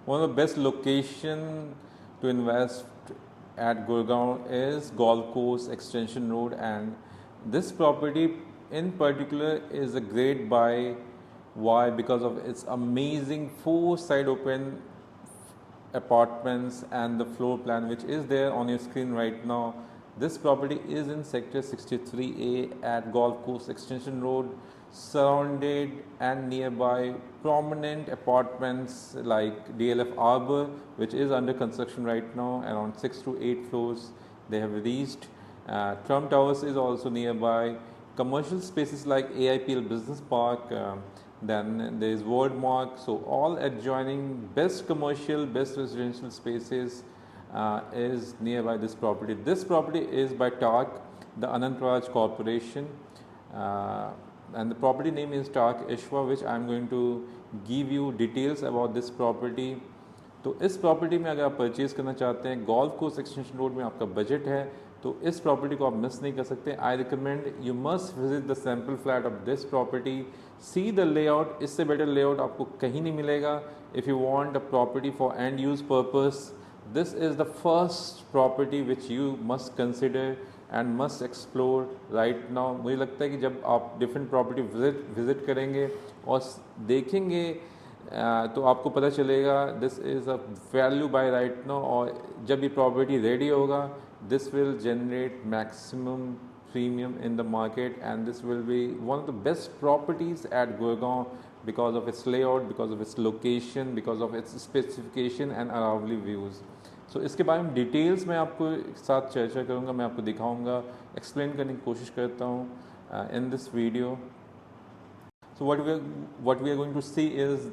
One of the best location to invest at Gurgaon is Golf Course Extension Road, and this property in particular is a great buy. Why? Because of its amazing four side open apartments and the floor plan which is there on your screen right now. This property is in sector 63A at Golf Course Extension Road, surrounded and nearby prominent apartments like DLF Arbor, which is under construction right now, around 6 to 8 floors they have reached. Trump Towers is also nearby. Commercial spaces like AIPL Business Park, then there is Worldmark. So all adjoining best commercial, best residential spaces is nearby this property. This property is by TARC, the Anant Raj Corporation, and the property name is TARC Ishwa, which I am going to give you details about this property. तो इस property में अगर आप purchase करना चाहते हैं, golf course extension road में आपका बजट है, तो इस प्रॉपर्टी को आप मिस नहीं कर सकते. I recommend you must visit the sample flat of this property, see the layout. इससे बेटर लेआउट आपको कहीं नहीं मिलेगा. If you want a property for and use purpose, this is the first property which you must consider and must explore right now. मुझे लगता है कि जब आप डिफरेंट प्रॉपर्टी विजिट करेंगे और देखेंगे तो आपको पता चलेगा this is a value by right now. और जब ये प्रॉपर्टी रेडी होगा, this will generate maximum premium in the market, and this will be one of the best properties at Gurgaon because of its layout, because of its location, because of its specification and Aravalli views. So इसके बारे में details मैं आपको साथ चर्चा करूँगा, मैं आपको दिखाऊँगा, एक्सप्लेन करने की कोशिश करता हूँ in this video. So what we are going to see is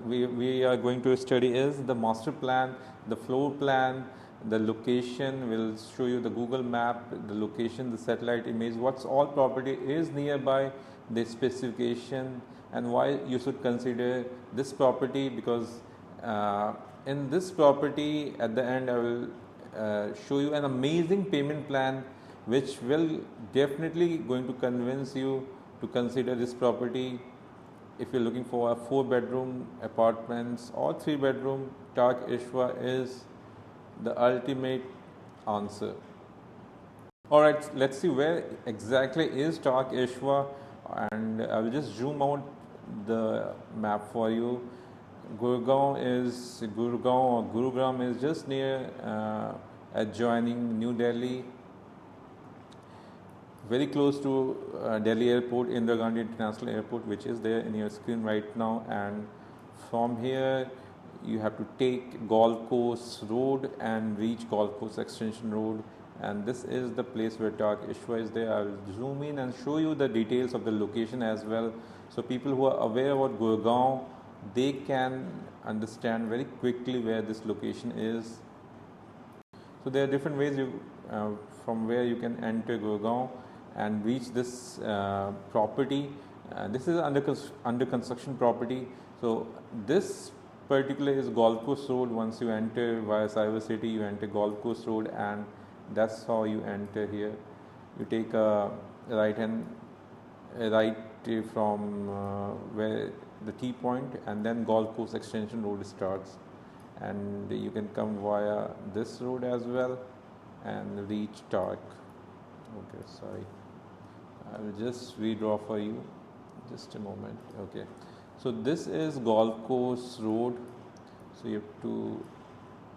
we are going to study is the master plan, the floor plan, the location. Will show you the Google map, the location, the satellite image, what's all property is nearby, the specification, and why you should consider this property. Because in this property at the end I will show you an amazing payment plan which will definitely going to convince you to consider this property. If you're looking for a 4-bedroom apartments or 3-bedroom, TARC Ishwa is the ultimate answer. Alright, let's see where exactly is TARC Ishwa, and I will just zoom out the map for you. Gurgaon or Gurugram is just near adjoining New Delhi, very close to Delhi Airport, Indira Gandhi International Airport, which is there in your screen right now. And from here you have to take Golf Course Road and reach Golf Course Extension Road, and this is the place where TARC Ishwa is there. I will zoom in and show you the details of the location as well, so people who are aware about Gurgaon, they can understand very quickly where this location is. So there are different ways from where you can enter Gurgaon and reach this property. This is under construction property. So this particular is Golf Course Road. Once you enter via Cyber City, you enter Golf Course Road, and that's how you enter here. You take a right from where the T point, and then Golf Course Extension Road starts, and you can come via this road as well and reach TARC. Okay, sorry, I will just redraw for you, just a moment. Okay, so this is Golf Course Road, so you have to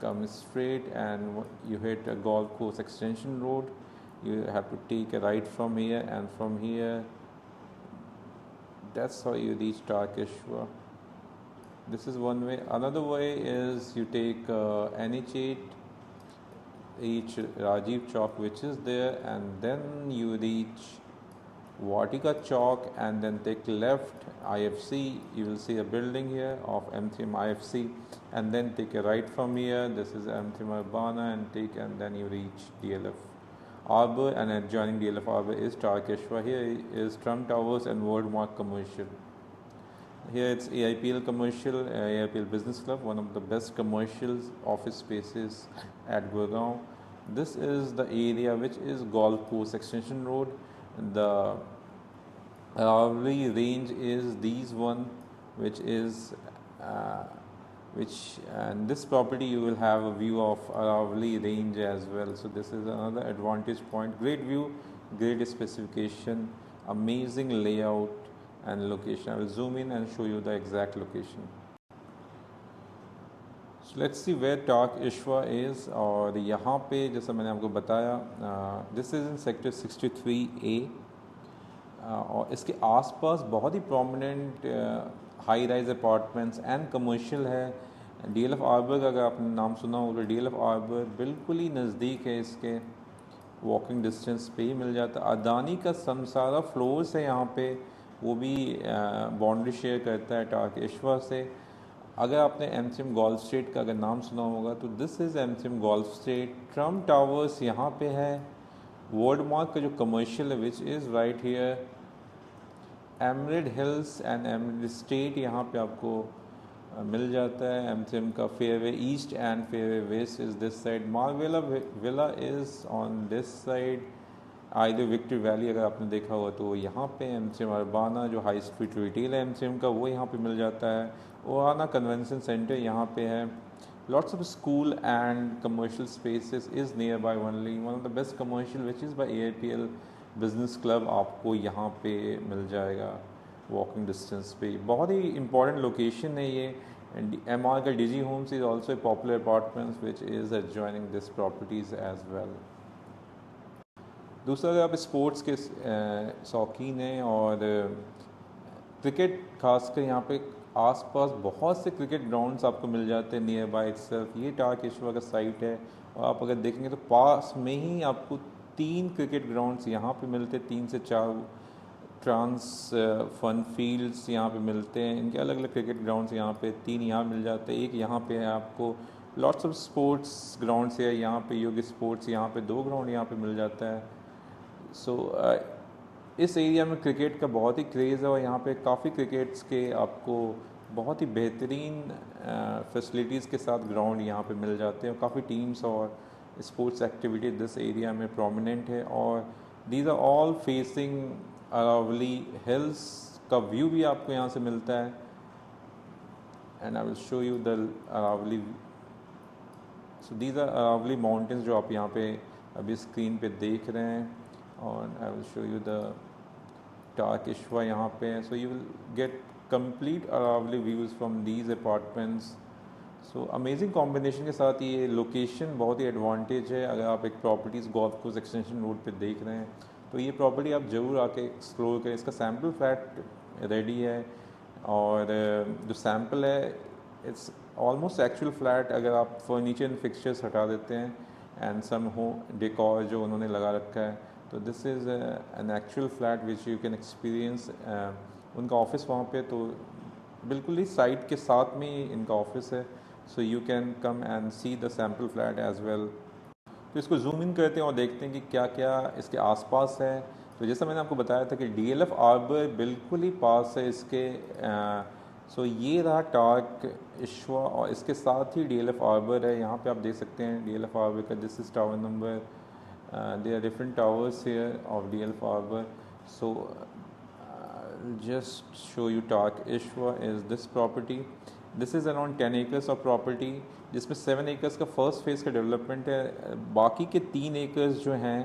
come straight and you hit a Golf Course Extension Road. You have to take a right from here, and from here that's how you reach TARC Ishwa. This is one way. Another way is you take NH8, reach Rajiv Chowk, which is there, and then you reach Vatika Chowk, and then take left IFC. You will see a building here of M3M IFC, and then take a right from here. This is M3M Urbana, and then you reach DLF Arbor, and adjoining DLF Arbor is TARC Ishwa. Here is Trump Towers and Worldmark Commercial. Here it's AIPL Commercial, AIPL Business Club, one of the best commercial office spaces at Gurgaon. This is the area which is Golf Course Extension Road. The Aravalli range is these one, which is which, and this property you will have a view of Aravali range as well. So this is another advantage point. Great view, great specification, amazing layout and location. I will zoom in and show you the exact location. So let's see where Tark Ishwa is. और यहाँ पे जैसा मैंने आपको बताया, this is in sector 63A, और इसके आसपास बहुत ही prominent high rise apartments and commercial है। DLF आर्बर का अगर आपने नाम सुना हो तो DLF आर्बर बिल्कुल ही नज़दीक है, इसके वॉकिंग डिस्टेंस पे ही मिल जाता है। अदानी का समसारा फ्लोर्स है यहाँ पे, वो भी बाउंड्री शेयर करता है टार्क इश्वा से। अगर आपने MCM गोल्फ स्ट्रीट का अगर नाम सुना होगा तो this is MCM golf street. Trump towers यहाँ पे है। वर्डमार्क का जो कमर्शियल है which is right here. Emerald Hills and Emerald Estate यहाँ पे आपको मिल जाता है। MCM का Fairway East and Fairway West is this side. Marvella villa is on this side. Either Victory Valley अगर आपने देखा हुआ तो यहाँ पे MCM अरबाना जो हाई स्ट्रीट रिटेल है MCM का, वो यहाँ पे मिल जाता है। ओहाना कन्वेंशन सेंटर यहाँ पे है। Lots of school and commercial spaces is near by only. One of the best commercial which is by AIPL business club आपको यहाँ पे मिल जाएगा वॉकिंग डिस्टेंस पे। बहुत ही इंपॉर्टेंट लोकेशन है ये। MR का DG homes is also popular apartments which is adjoining this properties as well. दूसरा, अगर आप स्पोर्ट्स के शौकीन हैं और क्रिकेट, खासकर यहाँ पे आसपास बहुत से क्रिकेट ग्राउंड्स आपको मिल जाते हैं नियर बाय इटसेल्फ। ये टार्क इश्वा का साइट है और आप अगर देखेंगे तो पास में ही आपको 3 क्रिकेट ग्राउंड्स यहाँ पे मिलते हैं। 3 से 4 ट्रांस फन फील्ड्स यहाँ पे मिलते हैं। इनके अलग अलग क्रिकेट ग्राउंड्स यहाँ पे 3 यहाँ मिल जाते हैं। एक यहाँ पे है आपको। लॉट्स ऑफ स्पोर्ट्स ग्राउंड्स है यहाँ पे। योगी स्पोर्ट्स यहाँ पे 2 ग्राउंड यहाँ पे मिल जाता है। सो इस एरिया में क्रिकेट का बहुत ही क्रेज़ है और यहाँ पे काफ़ी क्रिकेट्स के आपको बहुत ही बेहतरीन फैसिलिटीज़ के साथ ग्राउंड यहाँ पे मिल जाते हैं। काफ़ी टीम्स और स्पोर्ट्स एक्टिविटी दिस एरिया में प्रोमिनेंट है और these are all facing Aravalli hills का व्यू भी आपको यहाँ से मिलता है। And I will show you the Aravalli. So these are Aravalli mountains जो आप यहाँ पे अभी स्क्रीन पे देख रहे हैं। और I will show you the TARC Ishva यहाँ पे है। So you will get complete Aravalli views from these apartments. So amazing combination के साथ ये लोकेशन बहुत ही एडवांटेज है। अगर आप एक properties golf course extension road पे देख रहे हैं तो ये प्रॉपर्टी आप ज़रूर आके एक्सप्लोर करें। इसका सैम्पल फ्लैट रेडी है और जो सैम्पल है इट्स ऑलमोस्ट एक्चुअल फ्लैट। अगर आप फर्नीचर एंड फिक्सचर्स हटा देते हैं एंड सम हो डेकोर जो उन्होंने लगा रखा है, तो this is an actual flat which you can experience. उनका ऑफिस वहाँ पे तो बिल्कुल ही साइट के साथ में ही इनका ऑफिस है। So you can come and see the sample flat as well. तो इसको जूम इन करते हैं और देखते हैं कि क्या क्या इसके आसपास है। तो जैसा मैंने आपको बताया था कि DLF आर्बर बिल्कुल ही पास है इसके। सो ये रहा टार्क इश्वा और इसके साथ ही DLF आर्बर है। यहाँ पे आप देख सकते हैं DLF आर्बर का this is tower number. There are different towers here of DLF Arbor. So just show you Tark Ishwa is this property. This is around 10 acres of property, जिसमें 7 acres का फर्स्ट फेज़ का development है। बाकी के 3 acres जो हैं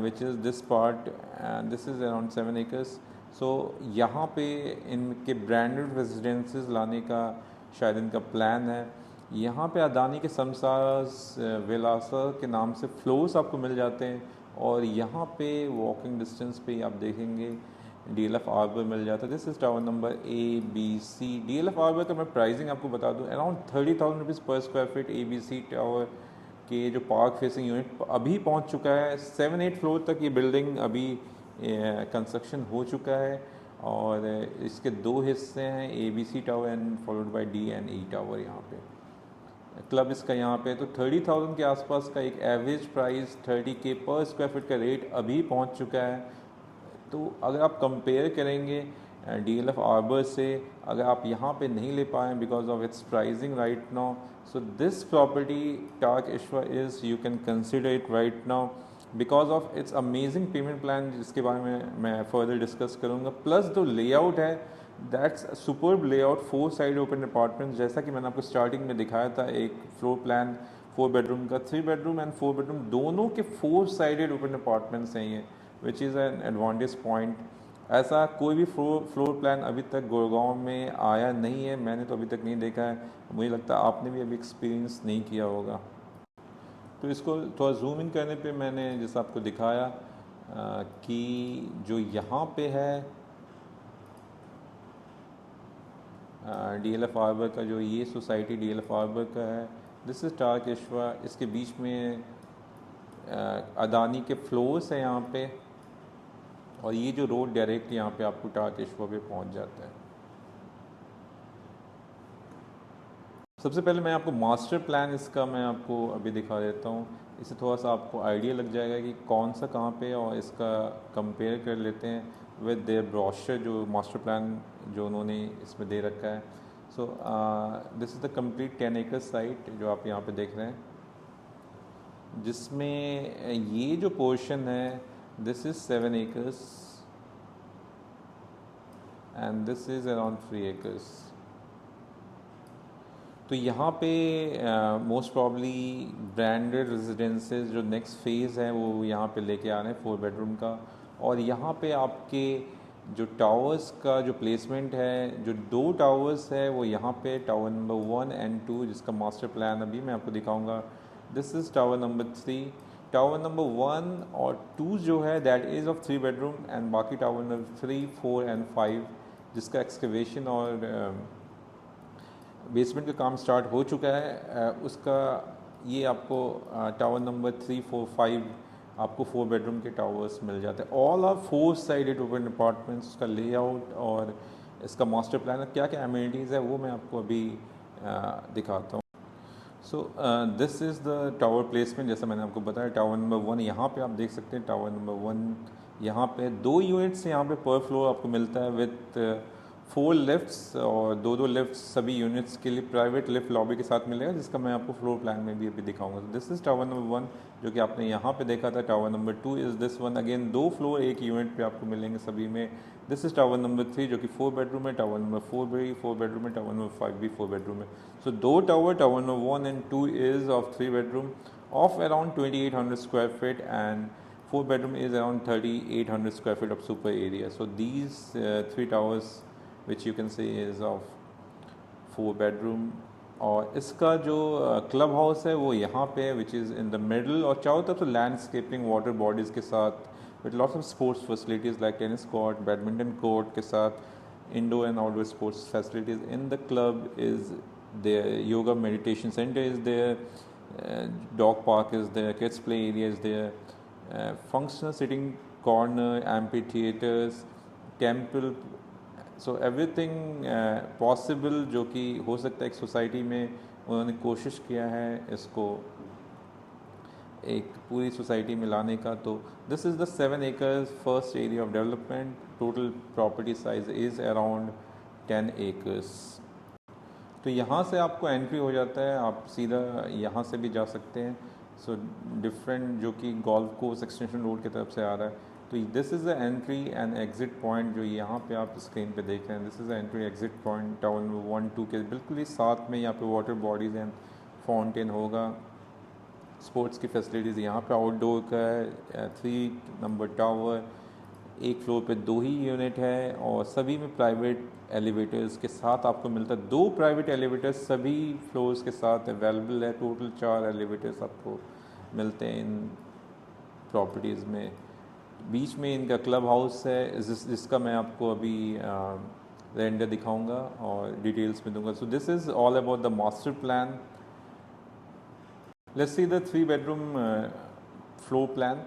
which is this part and this is around 7 acres. So यहाँ पे इनके ब्रांडेड रेजिडेंसेस लाने का शायद इनका प्लान है। यहाँ पे अदानी के समसास विलासा के नाम से फ्लोर्स आपको मिल जाते हैं और यहाँ पे वॉकिंग डिस्टेंस पे आप देखेंगे DLF आर्बर मिल जाता है। This is tower number ABC। DLF Arbour का मैं प्राइसिंग आपको बता दूँ, अराउंड 30,000 रुपीज़ पर स्क्वायर फीट ABC टावर के जो पार्क फेसिंग यूनिट अभी पहुँच चुका है। 7-8 फ्लोर तक ये बिल्डिंग अभी कंस्ट्रक्शन हो चुका है और इसके 2 हिस्से हैं, ABC tower and followed by D and E tower. यहाँ पे क्लब इसका यहाँ पे तो 30,000 के आसपास का एक एवरेज प्राइस 30K पर स्क्वायर फीट का रेट अभी पहुँच चुका है। तो अगर आप कंपेयर करेंगे DLF आर्बर से, अगर आप यहाँ पे नहीं ले पाएँ because of its pricing right now, so this property TARC Ishva is you can consider it right now because of its amazing payment plan, जिसके बारे में मैं फर्दर डिस्कस करूँगा। प्लस जो लेआउट है that's superb layout, 4 side open apartments. जैसा कि मैंने आपको स्टार्टिंग में दिखाया था, एक फ्लोर प्लान 4 बेडरूम का, 3 बेडरूम एंड 4 बेडरूम दोनों के 4 साइडेड ओपन अपार्टमेंट्स हैं ये, which is an advantage point. ऐसा कोई भी फ्लोर प्लान अभी तक गुड़गांव में आया नहीं है, मैंने तो अभी तक नहीं देखा है, मुझे लगता है आपने भी अभी एक्सपीरियंस नहीं किया होगा। तो इसको थोड़ा जूम इन करने पे मैंने जैसा आपको दिखाया कि जो यहाँ पे है DLF हार्बर का, जो ये सोसाइटी DLF हार्बर का है, दिस इज़ टार्क इशवा। इसके बीच में अदानी के फ्लोर्स हैं यहाँ पे, और ये जो रोड डायरेक्ट यहाँ पे आपको टार्क इशवा पे पहुँच जाता है। सबसे पहले मैं आपको मास्टर प्लान इसका मैं आपको अभी दिखा देता हूँ, इससे थोड़ा सा आपको आइडिया लग जाएगा कि कौन सा कहाँ पे, और इसका कंपेयर कर लेते हैं विद देयर ब्रोशर, जो मास्टर प्लान जो उन्होंने इसमें दे रखा है। So this is the complete 10 एकड़ साइट जो आप यहाँ पे देख रहे हैं, जिसमें ये जो पोर्शन है this is 7 acres and this is around 3 acres. तो यहाँ पे मोस्ट प्रॉब्ली ब्रांडेड रेजिडेंसेस जो नेक्स्ट फेज़ है वो यहाँ पे लेके आ रहे हैं 4 बेडरूम का। और यहाँ पे आपके जो टावर्स का जो प्लेसमेंट है, जो 2 टावर्स है वो यहाँ पे टावर नंबर 1 एंड 2, जिसका मास्टर प्लान अभी मैं आपको दिखाऊंगा। This is tower number 3। Tower number 1 और 2 जो है that is of 3 bedroom, and बाकी टावर नंबर 3, 4 एंड 5 जिसका एक्सकवेशन और बेसमेंट का काम स्टार्ट हो चुका है, उसका ये आपको टावर नंबर 3, 4, 5 आपको 4 बेडरूम के टावर्स मिल जाते हैं। All are 4 sided open apartments. का लेआउट और इसका मास्टर प्लान क्या क्या अमेनिटीज़ है वो मैं आपको अभी दिखाता हूँ। सो this is the tower placement. जैसा मैंने आपको बताया, टावर नंबर 1 यहाँ पे आप देख सकते हैं, टावर नंबर 1 यहाँ पे 2 यूनिट्स यहाँ पे पर फ्लोर आपको मिलता है विथ 4 लिफ्ट्स, और 2 लिफ्ट्स सभी यूनिट्स के लिए प्राइवेट लिफ्ट लॉबी के साथ मिलेगा, जिसका मैं आपको फ्लोर प्लान में भी अभी दिखाऊंगा। दिस इज़ टावर नंबर 1 जो कि आपने यहाँ पे देखा था। Tower number 2 is this one, again 2 floor एक यूनिट पे आपको मिलेंगे सभी में। दिस इज़ टावर नंबर 3 जो कि 4 बेडरूम है। टावर नंबर 4 भी 4 बेडरूम है। टावर नंबर 5 भी 4 बेडरूम है। सो 2 tower number 1 and 2 is of 3 bedroom of around 2800 square feet, and 4 bedroom is around 3800 square feet of super area. So these 3 towers which you can see is of 4 bedroom, और इसका जो club house है वो यहाँ पे है which is in the middle, और चारों तरफ से लैंडस्केपिंग वाटर बॉडीज़ के साथ with lots of sports facilities like tennis court, badminton court के साथ indoor and outdoor sports facilities. In the club is there, yoga meditation centre is there, dog park is there, kids play area is there, functional sitting corner, amphitheaters, temple, so everything possible जो कि हो सकता है एक society में, उन्होंने कोशिश किया है इसको एक पूरी सोसाइटी में लाने का। तो this is the 7 acres first area of development. Total property size is around 10 acres. तो यहाँ से आपको एंट्री हो जाता है, आप सीधा यहाँ से भी जा सकते हैं। सो डिफरेंट जो कि गोल्फ कोर्स एक्सटेंशन रोड की तरफ से आ रहा है। तो this is the entry and exit point जो यहाँ पे आप स्क्रीन पे देख रहे हैं। This is the entry exit point town 1, 2 के बिल्कुल ही साथ में यहाँ पे वाटर बॉडीज़ एंड फाउंटेन होगा। स्पोर्ट्स की फैसिलिटीज़ यहाँ पे आउटडोर का है। 3 नंबर टावर, एक फ्लोर पे 2 ही यूनिट है, और सभी में प्राइवेट एलिवेटर्स के साथ आपको मिलता है। 2 प्राइवेट एलिवेटर्स सभी फ्लोर्स के साथ अवेलेबल है। टोटल 4 एलिवेटर्स आपको मिलते हैं इन प्रॉपर्टीज़ में। बीच में इनका क्लब हाउस है जिसका मैं आपको अभी रेंडर दिखाऊंगा और डिटेल्स में दूंगा। सो this is all about the master plan. Let's see the 3 bedroom floor plan.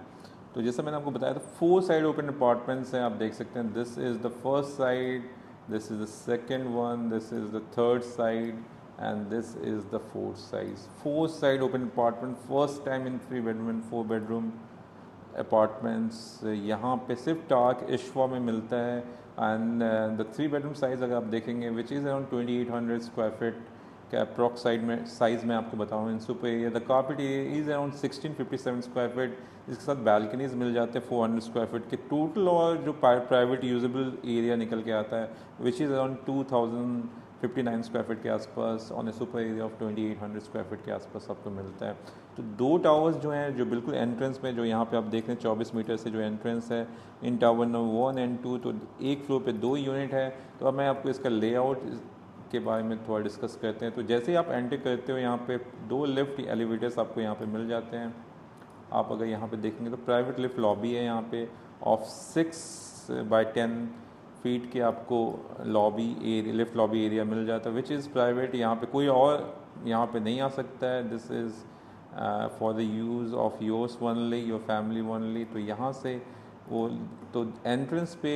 तो जैसा मैंने आपको बताया था 4 साइड ओपन अपार्टमेंट्स हैं, आप देख सकते हैं। This is the first side, this is the second one, this is the third side, and this is the fourth side. 4 side open apartment, first time in 3 bedroom and 4 bedroom apartments यहाँ पे सिर्फ torque इशवा में मिलता है। And the 3 bedroom size अगर आप देखेंगे which is around 2800 square feet का अप्रॉक्स साइज़ में आपको बताऊँ in super area. The carpet area is around 1657 square feet, इसके साथ बैल्कनीज मिल जाते हैं 400 स्क्वायर फीट के टोटल, और जो प्राइवेट यूजेबल एरिया निकल के आता है which is around 2059 square feet के आसपास on A super area of 2800 square feet के आसपास आपको मिलता है। तो दो टावर्स जो हैं जो बिल्कुल एंट्रेंस में, जो यहाँ पे आप देख रहे हैं 24 मीटर से जो एंट्रेंस है इन टावर नंबर 1 एंड 2, तो एक फ्लोर पे 2 यूनिट है। तो अब मैं आपको इसका लेआउट के बारे में थोड़ा डिस्कस करते हैं। तो जैसे ही आप एंटर करते हो यहाँ पे 2 लिफ्ट एलिवेटर्स आपको यहाँ पे मिल जाते हैं। आप अगर यहाँ पे देखेंगे तो प्राइवेट लिफ्ट लॉबी है यहाँ पे ऑफ 6x10 फीट के आपको लिफ्ट लॉबी एरिया मिल जाता है विच इज़ प्राइवेट। यहाँ पे कोई और यहाँ पे नहीं आ सकता है। This is for the use of yours only, your family only. तो यहाँ से वो तो एंट्रेंस पे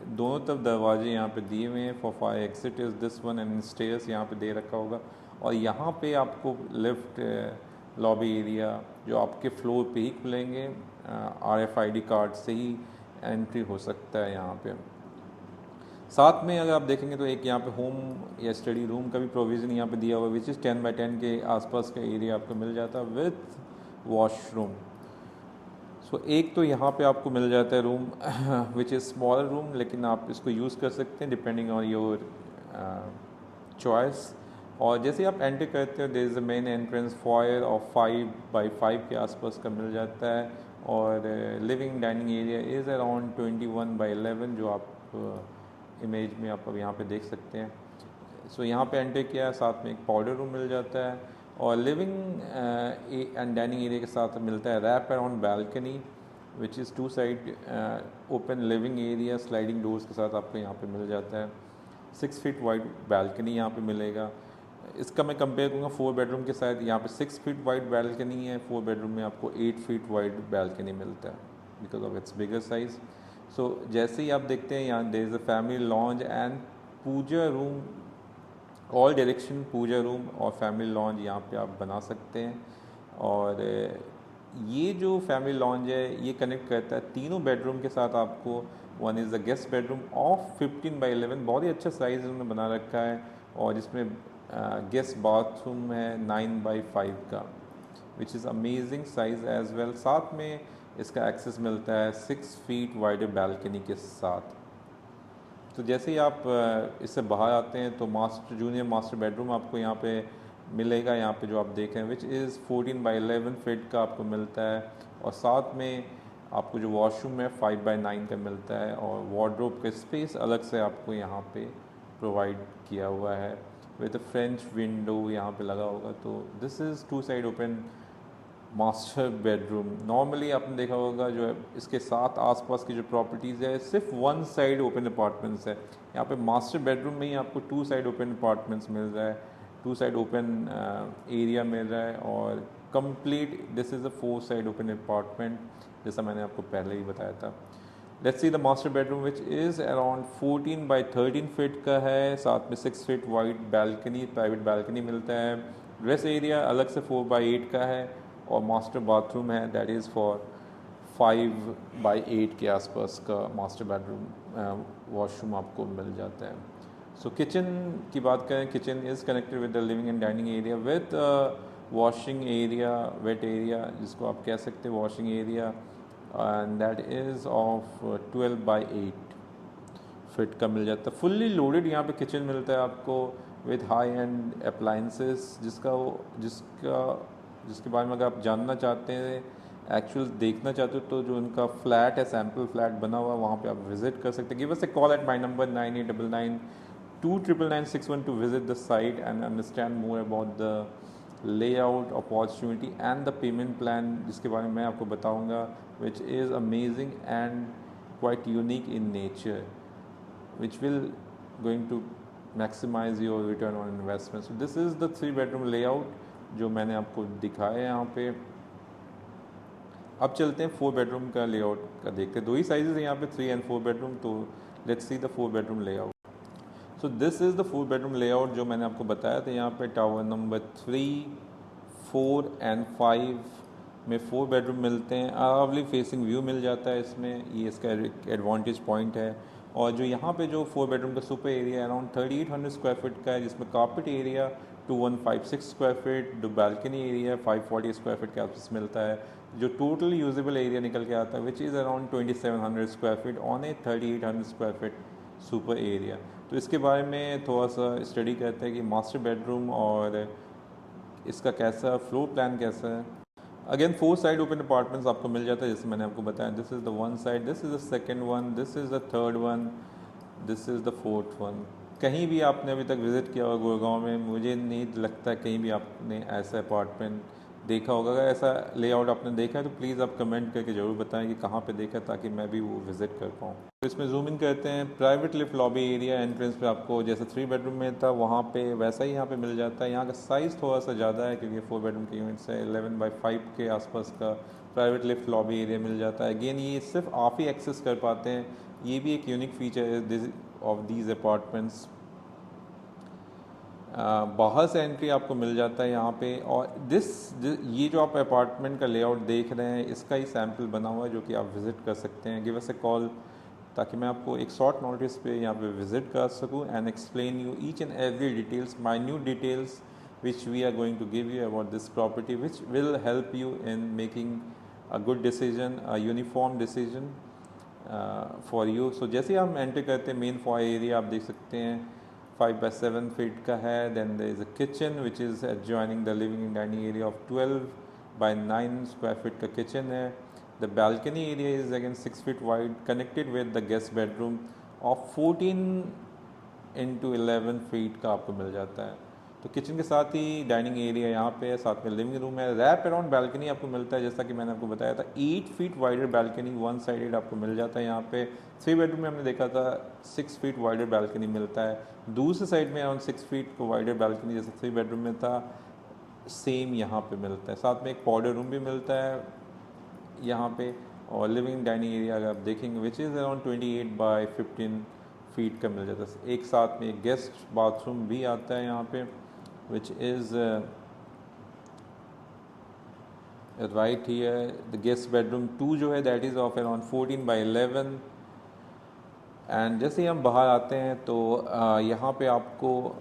दोनों तरफ दरवाजे यहाँ पे दिए हुए हैं। For fire exit is this one and stairs यहाँ पे दे रखा होगा, और यहाँ पे आपको लिफ्ट लॉबी एरिया जो आपके फ्लोर पे ही खुलेंगे। RFID कार्ड से ही एंट्री हो सकता है यहाँ पे। साथ में अगर आप देखेंगे तो एक यहाँ पे होम या स्टडी रूम का भी प्रोविज़न यहाँ पे दिया हुआ है विच इज़ 10x10 के आसपास का एरिया आपको मिल जाता है विथ वॉशरूम। सो एक तो यहाँ पे आपको मिल जाता है room which is smaller room, लेकिन आप इसको यूज़ कर सकते हैं डिपेंडिंग ऑन योर चॉइस। और जैसे आप एंटर करते हो there is a main entrance foyer of 5x5 के आसपास का मिल जाता है, और living dining area is around 21x11 जो आप इमेज में आप अब यहाँ पे देख सकते हैं। सो यहाँ पे एंटर किया है, साथ में एक पाउडर रूम मिल जाता है, और लिविंग एंड डाइनिंग एरिया के साथ मिलता है wrap around balcony which is 2 side open living area sliding doors के साथ आपको यहाँ पे मिल जाता है। 6 फीट वाइड बैल्कनी यहाँ पे मिलेगा। इसका मैं कंपेयर करूँगा 4 बेडरूम के साथ। यहाँ पे 6 फीट वाइड बैल्कनी है, 4 बेडरूम में आपको 8 फीट वाइड बैल्कनी मिलता है because of its bigger size. So जैसे ही आप देखते हैं यहाँ there is a family lounge and puja room, all direction puja room और फैमिली लॉन्ज यहाँ पे आप बना सकते हैं। और ये जो फैमिली लॉन्ज है ये कनेक्ट करता है तीनों बेडरूम के साथ आपको। One is the guest bedroom of 15x11, बहुत ही अच्छा साइज़ उन्होंने बना रखा है, और जिसमें गेस्ट बाथरूम है 9x5 का which is amazing size as well. साथ में इसका एक्सेस मिलता है 6 फीट वाइड बैल्कनी के साथ। तो जैसे ही आप इससे बाहर आते हैं तो जूनियर मास्टर बेडरूम आपको यहाँ पे मिलेगा, यहाँ पे जो आप देख रहे हैं विच इज़ 14x11 फीट का आपको मिलता है, और साथ में आपको जो वॉशरूम है 5x9 का मिलता है, और वार्डरोब का स्पेस अलग से आपको यहाँ पे प्रोवाइड किया हुआ है विद फ्रेंच विंडो यहाँ पे लगा होगा। तो this is 2 side open master bedroom. Normally आपने देखा होगा जो है इसके साथ आसपास की जो प्रॉपर्टीज़ है सिर्फ 1 साइड ओपन अपार्टमेंट्स है। यहाँ पे मास्टर बेडरूम में ही आपको 2 साइड ओपन अपार्टमेंट्स मिल रहा है, 2 साइड ओपन एरिया मिल रहा है, और complete this is a 4 side open apartment जैसा मैंने आपको पहले ही बताया था। Let's see the master bedroom which is around 14x13 feet का है, साथ में 6 feet wide balcony, private balcony मिलता है। ड्रेस एरिया अलग से 4x8 का है, और मास्टर बाथरूम है दैट इज़ फॉर 5x8 के आसपास का मास्टर बेडरूम वॉशरूम आपको मिल जाता है। सो किचन की बात करें, kitchen is connected with the living and dining area with washing area, wait area जिसको आप कह सकते हैं washing area, and that is of 12x8 fit का मिल जाता है। फुल्ली लोडेड यहाँ पे किचन मिलता है आपको विद हाई एंड अप्लाइंसेस जिसके बारे में अगर आप जानना चाहते हैं, एक्चुअल देखना चाहते हो, तो जो उनका फ्लैट है, सैम्पल फ्लैट बना हुआ, वहाँ पे आप विजिट कर सकते हैं। Give us a call at my number 9899299961 to visit the site and understand more about the layout, opportunity and the payment plan, जिसके बारे में मैं आपको बताऊँगा, which is amazing and quite unique in nature, which will going to maximize your return on investment. So this is the 3 bedroom layout जो मैंने आपको दिखाया है यहाँ पे। अब चलते हैं 4 बेडरूम का लेआउट का देखते हैं। 2 ही साइजेस हैं यहाँ पे 3 and 4 बेडरूम। तो let's see the 4 bedroom layout. So this is the 4 bedroom layout जो मैंने आपको बताया था। यहाँ पे टावर नंबर 3, 4 and 5 में 4 बेडरूम मिलते हैं। अरावली फेसिंग व्यू मिल जाता है इसमें, ये इसका एडवांटेज पॉइंट है। और जो यहाँ पे जो 4 बेडरूम का super area around 3800 square feet का है, जिसमें कार्पेट एरिया 2156 स्क्वायर फीट, जो बालकनी एरिया 540 स्क्वायर फीट के आसपास मिलता है, जो टोटल यूजेबल एरिया निकल के आता है which is around 2700 square feet on A 3800 square feet super area. तो इसके बारे में थोड़ा सा स्टडी करते हैं कि मास्टर बेडरूम और इसका कैसा फ्लोर प्लान कैसा है। अगेन 4 साइड ओपन अपार्टमेंट्स आपको मिल जाता है, जैसे मैंने आपको बताया, this is the one side, this is the second one, this is the third one, this is the fourth one. कहीं भी आपने अभी तक विज़िट किया होगा गुड़गांव में, मुझे नहीं लगता कहीं भी आपने ऐसा अपार्टमेंट देखा होगा। अगर ऐसा लेआउट आपने देखा है तो प्लीज़ आप कमेंट करके ज़रूर बताएं कि कहाँ पे देखा, ताकि मैं भी वो विज़िट कर पाऊँ। तो इसमें जूम इन करते हैं। Private lift lobby area entrance पे आपको जैसे 3 बेडरूम में था वहाँ पे वैसा ही यहाँ पे मिल जाता है। यहाँ का साइज़ थोड़ा सा ज़्यादा है क्योंकि 4 बेडरूम की यूनिट्स है। 11/5 के आसपास का प्राइवेट लिफ्ट लॉबी एरिया मिल जाता है। अगेन ये सिर्फ आप ही एक्सेस कर पाते हैं, ये भी एक यूनिक फीचर है ऑफ दीज अपार्टमेंट्स। बाहर से एंट्री आपको मिल जाता है यहाँ पे। और ये जो आप अपार्टमेंट का लेआउट देख रहे हैं इसका ही सैम्पल बना हुआ है जो कि आप विज़िट कर सकते हैं। गिव अस अ कॉल ताकि मैं आपको एक शॉर्ट नोटिस पे यहाँ पे विज़िट कर सकूँ and explain you each and every details, minute details which we are going to give you about this property, which will help you in making a good decision, a uniform decision for you. So जैसे हम enter करते हैं main Foy area आप देख सकते हैं 5/7 feet का है। Then there is a kitchen which is adjoining the living and dining area of 12/9 square feet का किचन है। The balcony area is again 6 feet wide connected with the guest bedroom of 14x11 feet का आपको मिल जाता है। तो kitchen के साथ ही डाइनिंग एरिया यहाँ पे है, साथ में लिविंग रूम है। रैप अराउंड बालकनी आपको मिलता है, जैसा कि मैंने आपको बताया था 8 feet wider balcony one sided आपको मिल जाता है। यहाँ पे 3 बेडरूम में हमने देखा था 6 फीट वाइडर बालकनी मिलता है। दूसरे साइड में अराउंड 6 फीट को वाइडर बालकनी जैसे 3 बेडरूम में था सेम यहाँ पे मिलता है। साथ में एक पाउडर रूम भी मिलता है यहाँ पे। और लिविंग डाइनिंग एरिया अगर आप देखेंगे विच इज़ अराउंड 28/15 फीट का मिल जाता है। एक साथ में एक गेस्ट बाथरूम भी आता है यहाँ पे which is right here. The guest bedroom 2 जो है that is of around 14/11। And जैसे ही हम बाहर आते हैं तो यहाँ पे आपको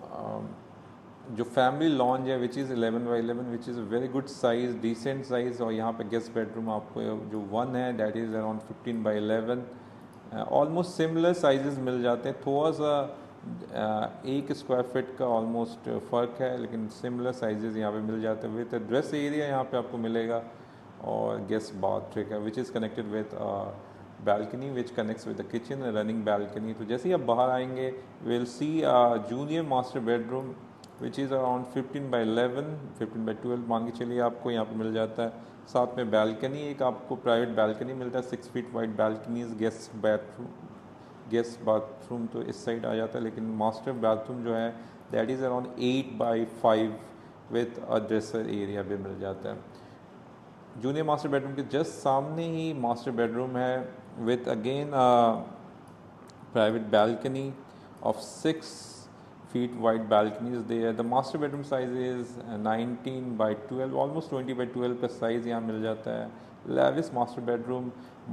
जो फैमिली लॉन्ज है which is 11/11 which is very good size, decent size. और यहाँ पे गेस्ट बेडरूम आपको जो 1 है that is around 15/11। Almost similar sizes मिल जाते हैं, थोड़ा सा 1 स्क्वायर फीट का ऑलमोस्ट फ़र्क है, लेकिन सिमिलर साइजेस यहाँ पे मिल जाते हैं। विद ड्रेस एरिया यहाँ पे आपको मिलेगा और गेस्ट बाथ का which is connected with balcony which connects with the kitchen, a running balcony। तो जैसे ही आप बाहर आएंगे we'll see a junior master bedroom which is around 15/11 15/12 मान के चलिए आपको यहाँ पे मिल जाता है। साथ में balcony एक आपको प्राइवेट balcony मिलता है 6 feet wide balconies। Guest bathroom तो इस साइड आ जाता है, लेकिन मास्टर बाथरूम जो है that is around 8/5 with a dresser area भी मिल जाता है। जूनियर मास्टर बेडरूम के जस्ट सामने ही मास्टर बेडरूम है with again a private balcony of 6 feet wide balconies there। The master bedroom size is 19/12, almost 20/12 का size यहाँ मिल जाता है। Lavish master bedroom,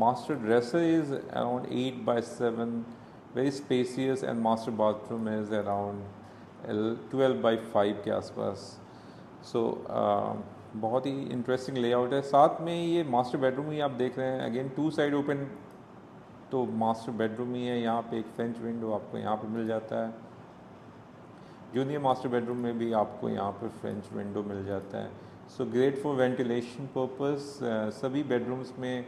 master dresser is around 8/7, very spacious, and master bathroom is around 12/5 के आसपास। So बहुत ही interesting layout है। साथ में ये मास्टर बेडरूम ही आप देख रहे हैं, अगेन 2 साइड ओपन तो मास्टर बेडरूम ही है। यहाँ पे एक फ्रेंच विंडो आपको यहाँ पे मिल जाता है। जूनियर मास्टर बेडरूम में भी आपको यहाँ पे फ्रेंच विंडो मिल जाता है। So great for ventilation purpose. सभी बेडरूम्स में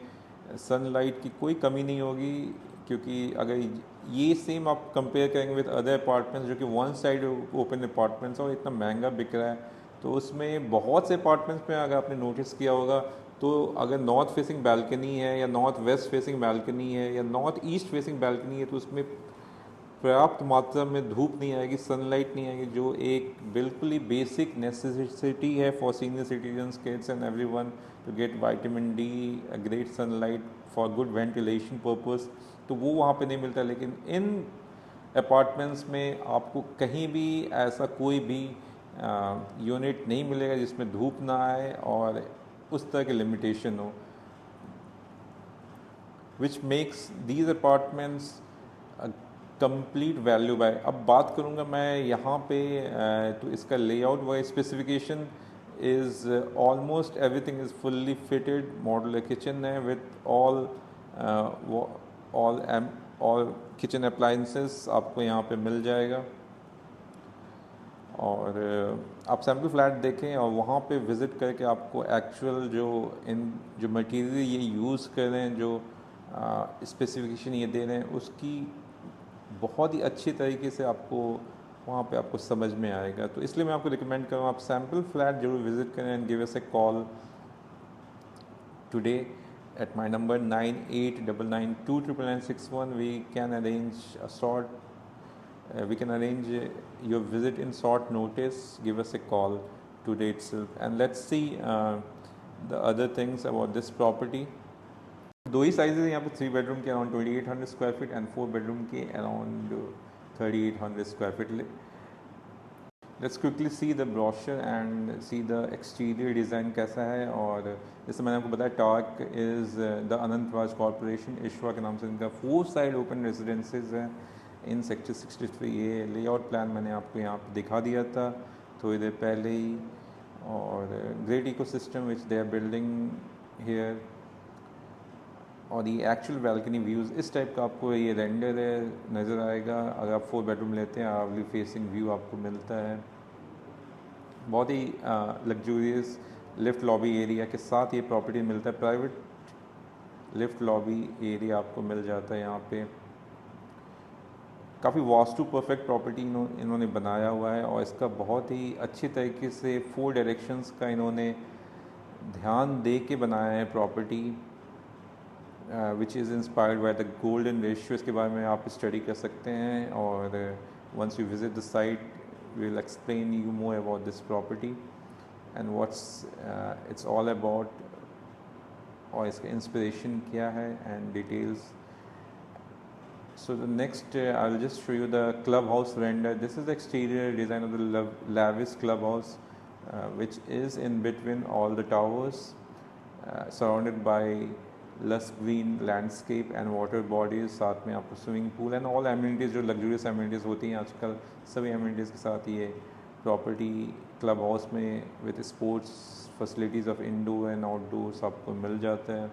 सनलाइट की कोई कमी नहीं होगी, क्योंकि अगर ये सेम आप कंपेयर करेंगे विद अदर अपार्टमेंट्स जो कि वन साइड ओपन अपार्टमेंट्स और इतना महंगा बिक रहा है, तो उसमें बहुत से अपार्टमेंट्स में अगर आपने नोटिस किया होगा तो अगर नॉर्थ फेसिंग बालकनी है या नॉर्थ वेस्ट फेसिंग बालकनी है या नॉर्थ ईस्ट फेसिंग बालकनी है तो उसमें पर्याप्त मात्रा में धूप नहीं आएगी, सनलाइट नहीं आएगी, जो एक बिल्कुल ही बेसिक नेसेसिटी है for senior citizens, kids and everyone to get vitamin D, great sunlight for good ventilation purpose. तो वो वहाँ पे नहीं मिलता। लेकिन इन अपार्टमेंट्स में आपको कहीं भी ऐसा कोई भी यूनिट नहीं मिलेगा जिसमें धूप ना आए और उस तरह की लिमिटेशन हो, which makes these apartments complete value by. अब बात करूँगा मैं यहाँ पे तो इसका लेआउट व specification is almost everything is fully fitted. Modular kitchen है with all all kitchen appliances आपको यहाँ पे मिल जाएगा। और आप सैम्पल फ्लैट देखें और वहाँ पे विज़िट करके आपको एक्चुअल जो मटेरियल ये यूज़ कर रहे हैं, जो स्पेसिफिकेशन ये दे रहे हैं, उसकी बहुत ही अच्छी तरीके से आपको वहाँ पे आपको समझ में आएगा। तो इसलिए मैं आपको रिकमेंड करूँ आप सैम्पल फ्लैट जरूर विज़िट करें and give us A call today at my number 9899929961. We can arrange a short we can arrange your visit in short notice. Give us a call today itself and let's see the other things about this property. दो ही sizes हैं यहाँ पे, 3 bedroom के around 2800 square feet and 4 bedroom के around 3800 square feet. Let's quickly see the brochure and see the exterior design कैसा है। और जैसे मैंने आपको बताया, TARC is the Anant Raj corporation, Ishva के नाम से इनका 4 साइड ओपन रेजिडेंसेज हैं इन सेक्टर 63। ये लेआउट प्लान मैंने आपको यहाँ पे दिखा दिया था थोड़ी देर पहले ही। और great ecosystem which they are building here. और ये एक्चुअल बैल्कनी व्यूज़ इस टाइप का आपको ये रेंडर है नज़र आएगा। अगर आप 4 बेडरूम लेते हैं, आवली फेसिंग व्यू आपको मिलता है। बहुत ही लग्जूरियस लिफ्ट लॉबी एरिया के साथ ये प्रॉपर्टी मिलता है। प्राइवेट लिफ्ट लॉबी एरिया आपको मिल जाता है यहाँ पे। काफ़ी वास्तु परफेक्ट प्रॉपर्टी इन्होंने बनाया हुआ है और इसका बहुत ही अच्छी तरीके से 4 डायरेक्शंस का इन्होंने ध्यान दे के बनाया है property, which is inspired by the golden ratio. इसके बारे में आप स्टडी कर सकते हैं और once you visit the site will explain you more about this property and what's it's all about, और इसका इंस्पिरेशन क्या है and details. So the next I'll just show you the clubhouse render. This is the exterior design of the lavish clubhouse which is in between all the towers, surrounded by lush green landscape and water bodies. साथ में आपको swimming pool and all amenities जो luxurious amenities होती हैं आजकल, सभी amenities के साथ ये प्रॉपर्टी क्लब हाउस में with sports facilities of indoor and outdoors आपको मिल जाता है।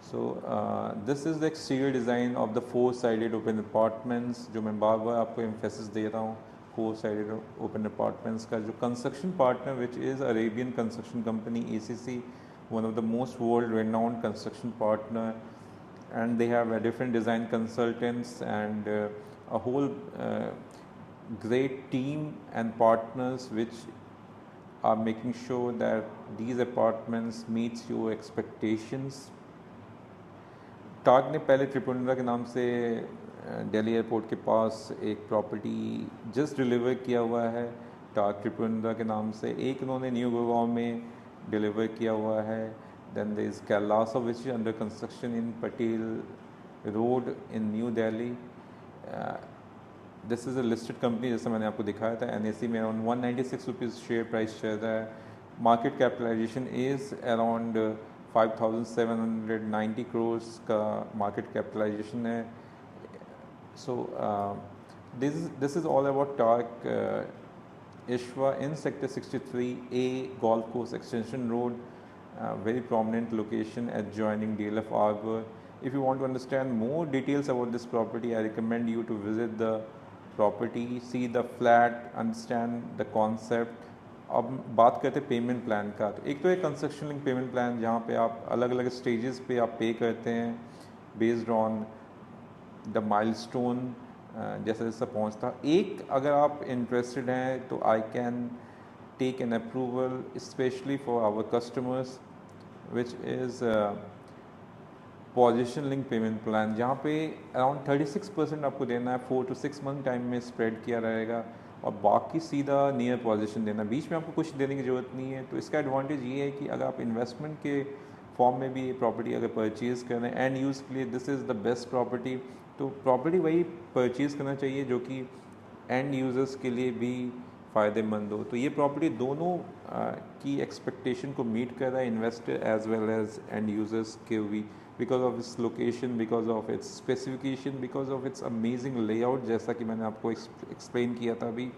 So this is the exterior design of the 4-sided open apartments, जो मैं बार बार आपको एम्फेसिस दे रहा हूँ 4-sided open apartments का। जो construction partner which is Arabian Construction Company ACC, one of the most world renowned construction partner, and they have a different design consultants and a whole great team and partners which are making sure that these apartments meets your expectations. Torque ने पहले त्रिपुनिंद्रा के नाम से Delhi airport के पास एक property just deliver किया हुआ है टार्क त्रिपुनिंद्रा के नाम से। एक उन्होंने न्यू गुड़गांव में डिलीवर किया हुआ है। Then there is Kailasa which is under construction in Patel Road in New Delhi. This is a listed company, जैसे मैंने आपको दिखाया था। NSE में अराउंड 196 रुपीज़ शेयर प्राइस चल रहा है। Market capitalisation is around 5,790 crores का मार्केट कैपिटलाइजेशन है। So this is all about Tarc Ishwa in sector 63A Golf Course Extension Road, very prominent location adjoining DLF Harbour. If you want to understand more details about this property, I recommend you to visit the property, see the flat, understand the concept. अब बात करते हैं payment plan का। तो एक तो एक construction link payment plan जहाँ पे आप अलग अलग स्टेजेस पे आप पे करते हैं बेस्ड ऑन द माइलस्टोन, जैसा जैसा पहुँचता। एक अगर आप इंटरेस्टेड हैं तो I can take an approval specially for our customers which is position link payment plan, जहाँ पे अराउंड 36% आपको देना है। 4 to 6 मंथ टाइम में स्प्रेड किया रहेगा और बाकी सीधा नियर पोजीशन देना, बीच में आपको कुछ देने की ज़रूरत नहीं है। तो इसका एडवांटेज ये है कि अगर आप इन्वेस्टमेंट के फॉर्म में भी ये प्रॉपर्टी अगर परचेज़ कर रहे हैं एंड यूज़ के लिए, this is the best property. तो प्रॉपर्टी वही परचेज़ करना चाहिए जो कि एंड यूज़र्स के लिए भी फ़ायदेमंद हो। तो ये प्रॉपर्टी दोनों की एक्सपेक्टेशन को मीट कर रहा है, investor as well as end users के भी because of its location, because of its specification, because of its amazing layout, जैसा कि मैंने आपको एक्सप्लेन किया था अभी।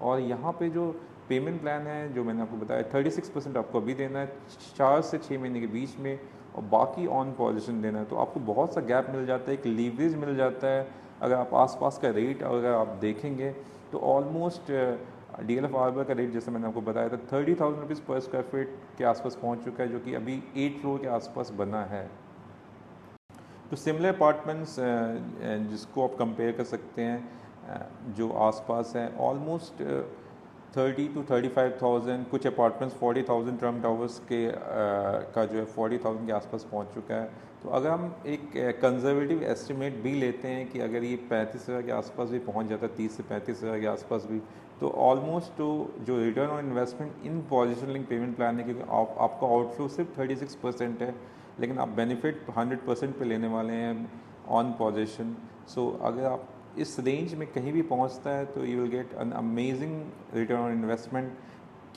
और यहाँ पे जो पेमेंट प्लान है जो मैंने आपको बताया 36% आपको अभी देना है 4 से 6 महीने के बीच में, और बाकी ऑन पोजीशन देना है। तो आपको बहुत सा गैप मिल जाता है, एक लीवरेज मिल जाता है। अगर आप आसपास का रेट अगर आप देखेंगे तो ऑलमोस्ट DLF आर्बर का रेट जैसे मैंने आपको बताया था 30,000 रुपीज़ पर स्क्वायर फीट के आसपास पहुंच चुका है, जो कि अभी 8 फ्लोर के आसपास बना है। तो सिमिलर अपार्टमेंट्स जिसको आप कंपेयर कर सकते हैं जो आसपास हैं ऑलमोस्ट 30 to 35,000, कुछ अपार्टमेंट्स 40,000 ट्रम टावर्स के का जो है 40,000 के आसपास पहुंच चुका है। तो अगर हम एक कंजर्वेटिव एस्टिमेट भी लेते हैं कि अगर ये 35,000 के आसपास भी पहुंच जाता है, 30 से 35,000 के आसपास भी, तो ऑलमोस्ट तो जो return on investment in position link payment plan है, क्योंकि आपका आउटफ्लो सिर्फ 36% है, लेकिन आप बेनिफिट 100% पे लेने वाले हैं ऑन पोजीशन। सो अगर आप इस रेंज में कहीं भी पहुंचता है तो you will get an amazing return on investment.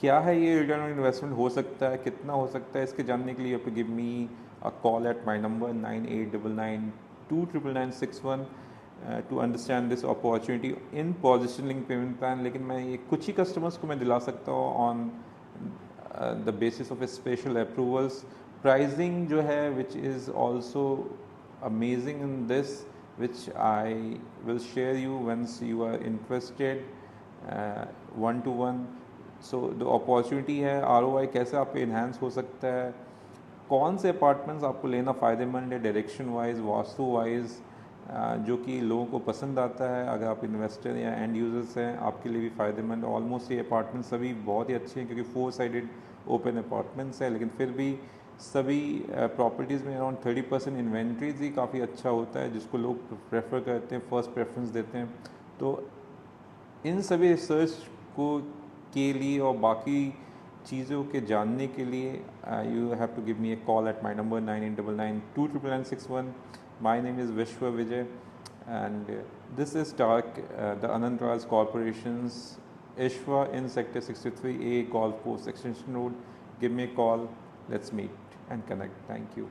क्या है ये रिटर्न ऑन इन्वेस्टमेंट, हो सकता है कितना हो सकता है, इसके जानने के लिए you have to give me a call at my number 9899299961 to understand this opportunity in position link payment plan. लेकिन मैं ये कुछ ही कस्टमर्स को मैं दिला सकता हूँ on the basis of special approvals. Pricing जो है which is also amazing in this, which I will share you once you are interested one to one. So the opportunity है, ROI कैसे आप पे इन्हांस हो सकता है, कौन से अपार्टमेंट्स आपको लेना फ़ायदेमंद है डायरेक्शन वाइज वास्तु वाइज, जो कि लोगों को पसंद आता है। अगर आप इन्वेस्टर या एंड यूज़र्स हैं आपके लिए भी फ़ायदेमंद। ऑलमोस्ट ये अपार्टमेंट सभी बहुत ही अच्छे हैं क्योंकि 4 साइडेड ओपन अपार्टमेंट्स हैं, लेकिन फिर भी सभी प्रॉपर्टीज़ में अराउंड 30% इन्वेंट्रीज ही काफ़ी अच्छा होता है, जिसको लोग प्रेफर करते हैं, फर्स्ट प्रेफरेंस देते हैं। तो इन सभी रिसर्च को के लिए और बाकी चीज़ों के जानने के लिए you have to give me a call at my number 9899299961। My name is Vishwa Vijay and this is TARC the Anant Raj corporations Ishwa in Sector 63A, Golf Course Extension Road. Give me a call. Let's meet and connect. Thank you.